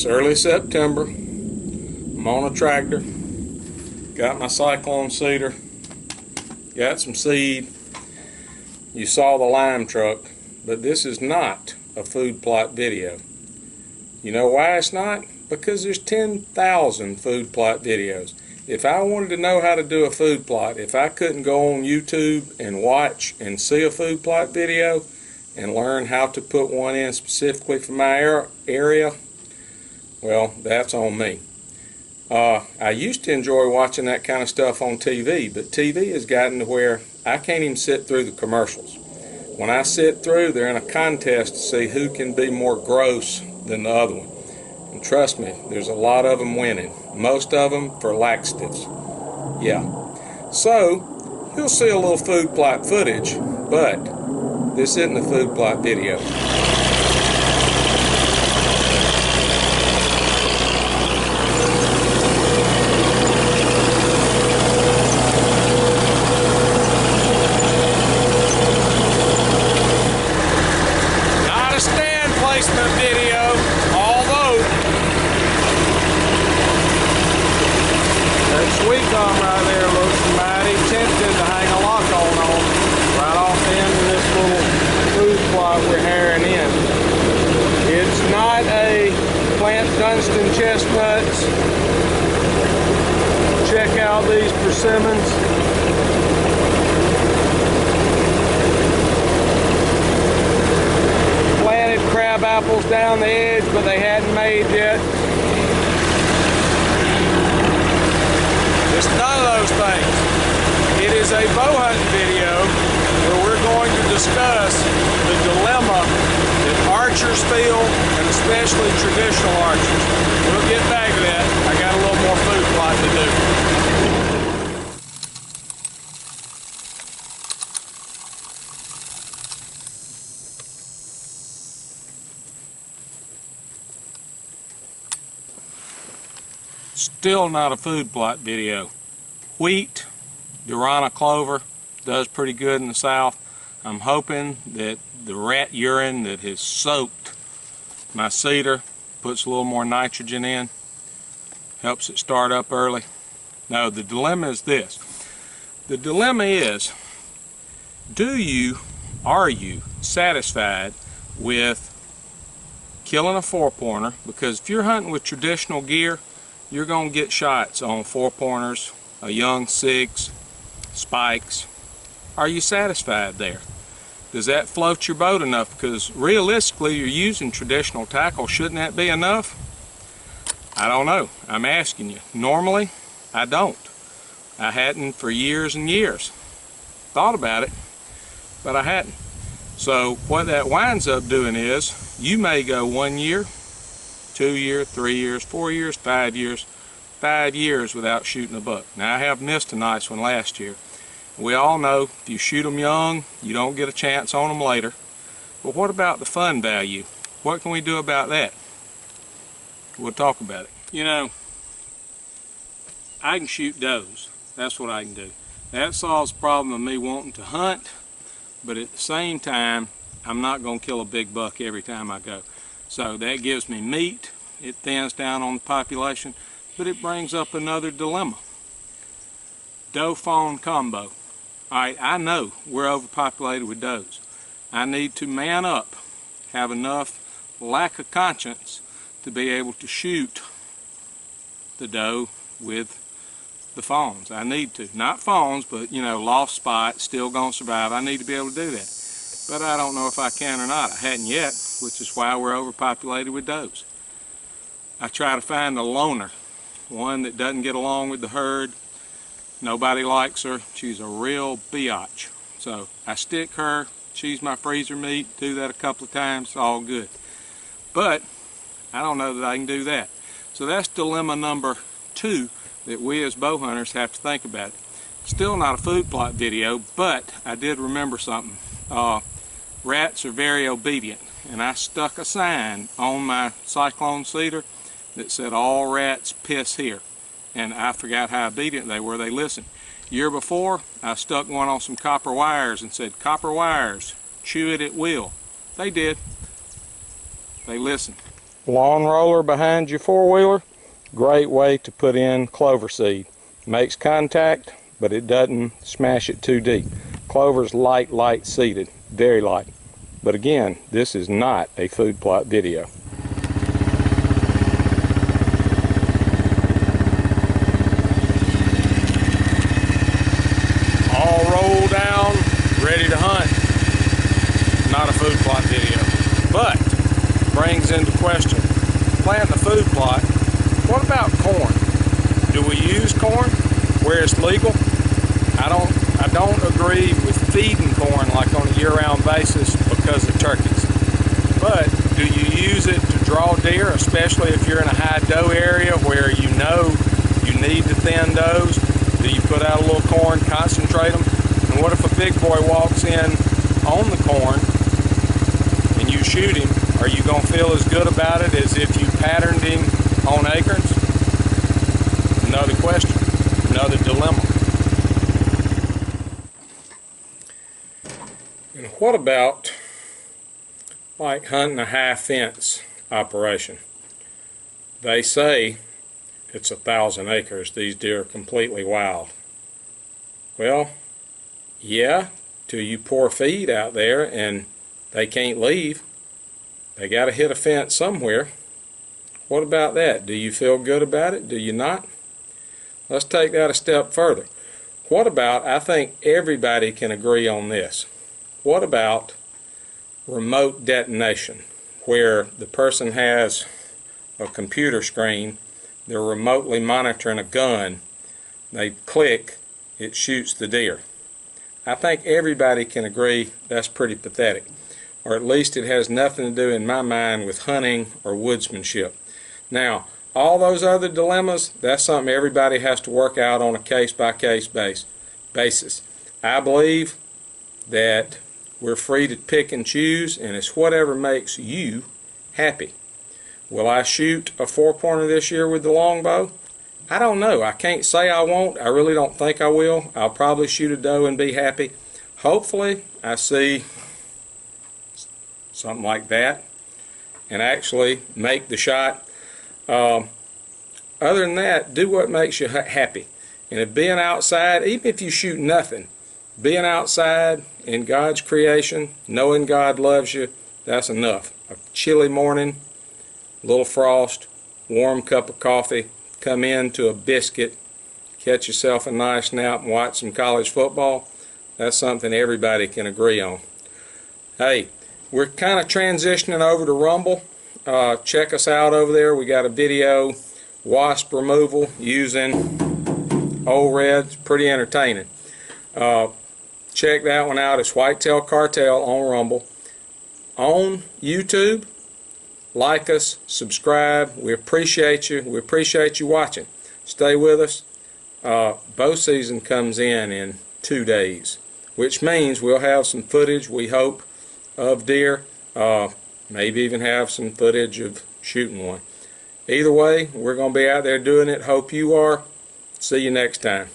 It's early September. I'm on a tractor. Got my cyclone seeder. Got some seed. You saw the lime truck, but this is not a food plot video. You know why it's not? Because there's 10,000 food plot videos. If I wanted to know how to do a food plot, if I couldn't go on YouTube and watch and see a food plot video and learn how to put one in specifically for my area, well, that's on me. I used to enjoy watching that kind of stuff on TV, but TV has gotten to where I can't even sit through the commercials. When I sit through, they're in a contest to see who can be more gross than the other one. And trust me, there's a lot of them winning. Most of them for laxatives. Yeah. So, you'll see a little food plot footage, but this isn't a food plot video. Not a stand placement video, although that sweet gum right there looks mighty tempting to hang a lock on right off the end of this little food plot we're herring in. It's not a plant Dunstan chestnuts. Check out these persimmons. Planted crab apples down the edge, but they hadn't made yet. It's none of those things. It is a bow hunting video where we're going to discuss the dilemma that archers feel, and especially traditional archers. We'll get back to that. I got a little more food plot to do. Still not a food plot video. Wheat, Durana clover, does pretty good in the south. I'm hoping that the rat urine that has soaked my cedar puts a little more nitrogen in, helps it start up early. No, the dilemma is this. The dilemma is, are you satisfied with killing a four-pointer? Because if you're hunting with traditional gear, you're going to get shots on four-pointers, a young six, spikes. Are you satisfied there? Does that float your boat enough? Because realistically, you're using traditional tackle. Shouldn't that be enough? I don't know. I'm asking you. Normally, I don't. I hadn't for years and years. Thought about it, but I hadn't. So what that winds up doing is, you may go 1 year, 2 years, 3 years, 4 years, 5 years, 5 years without shooting a buck. Now I have missed a nice one last year. We all know if you shoot them young, you don't get a chance on them later. But what about the fun value? What can we do about that? We'll talk about it. You know, I can shoot does. That's what I can do. That solves the problem of me wanting to hunt, but at the same time, I'm not going to kill a big buck every time I go. So that gives me meat, it thins down on the population, but it brings up another dilemma. Doe-fawn combo. Alright, I know we're overpopulated with does. I need to man up, have enough lack of conscience to be able to shoot the doe with the fawns. I need to. Not fawns, but you know, lost spot, still gonna survive. I need to be able to do that. But I don't know if I can or not. I hadn't yet, which is why we're overpopulated with does. I try to find a loner, one that doesn't get along with the herd. Nobody likes her. She's a real biatch. So I stick her. She's my freezer meat. Do that a couple of times. It's all good. But I don't know that I can do that. So that's dilemma number 2 that we as bow hunters have to think about. Still not a food plot video, but I did remember something. Rats are very obedient, and I stuck a sign on my cyclone cedar that said all rats piss here, and I forgot how obedient they were. They listened. Year before, I stuck one on some copper wires and said, copper wires, chew it at will. They did. They listened. lawn roller behind your four-wheeler, great way to put in clover seed. Makes contact, but it doesn't smash it too deep. Clover's light seeded, very light. But again, this is not a food plot video. All rolled down, ready to hunt. Not a food plot video, but brings into question, planting a food plot, what about corn? Do we use corn where it's legal? I don't agree with feeding corn like on a year-round basis because of turkeys. But do you use it to draw deer, especially if you're in a high doe area where you know you need to thin does? Do you put out a little corn, concentrate them? And what if a big boy walks in on the corn and you shoot him? Are you going to feel as good about it as if you patterned him on acorns? Another question, another dilemma. And what about like hunting a high fence operation? They say it's 1,000 acres. These deer are completely wild. Well, yeah, till you pour feed out there and they can't leave. They got to hit a fence somewhere. What about that? Do you feel good about it? Do you not? Let's take that a step further. What about, I think everybody can agree on this, what about remote detonation, where the person has a computer screen, they're remotely monitoring a gun, they click, it shoots the deer? I think everybody can agree that's pretty pathetic, or at least it has nothing to do in my mind with hunting or woodsmanship. Now, all those other dilemmas, that's something everybody has to work out on a case-by-case basis. I believe that we're free to pick and choose, and it's whatever makes you happy. Will I shoot a four-pointer this year with the longbow? I don't know. I can't say I won't. I really don't think I will. I'll probably shoot a doe and be happy. Hopefully, I see something like that and actually make the shot. Other than that, do what makes you happy. And if being outside, even if you shoot nothing, being outside in God's creation, knowing God loves you, that's enough. A chilly morning, a little frost, warm cup of coffee, come into a biscuit, catch yourself a nice nap and watch some college football. That's something everybody can agree on. Hey, we're kind of transitioning over to Rumble. Check us out over there. We got a video, wasp removal using Old Red. It's pretty entertaining. Check that one out. It's Whitetail Cartel on Rumble. On YouTube, like us, subscribe. We appreciate you. We appreciate you watching. Stay with us. Bow season comes in 2 days, which means we'll have some footage, we hope, of deer. Maybe even have some footage of shooting one. Either way, we're going to be out there doing it. Hope you are. See you next time.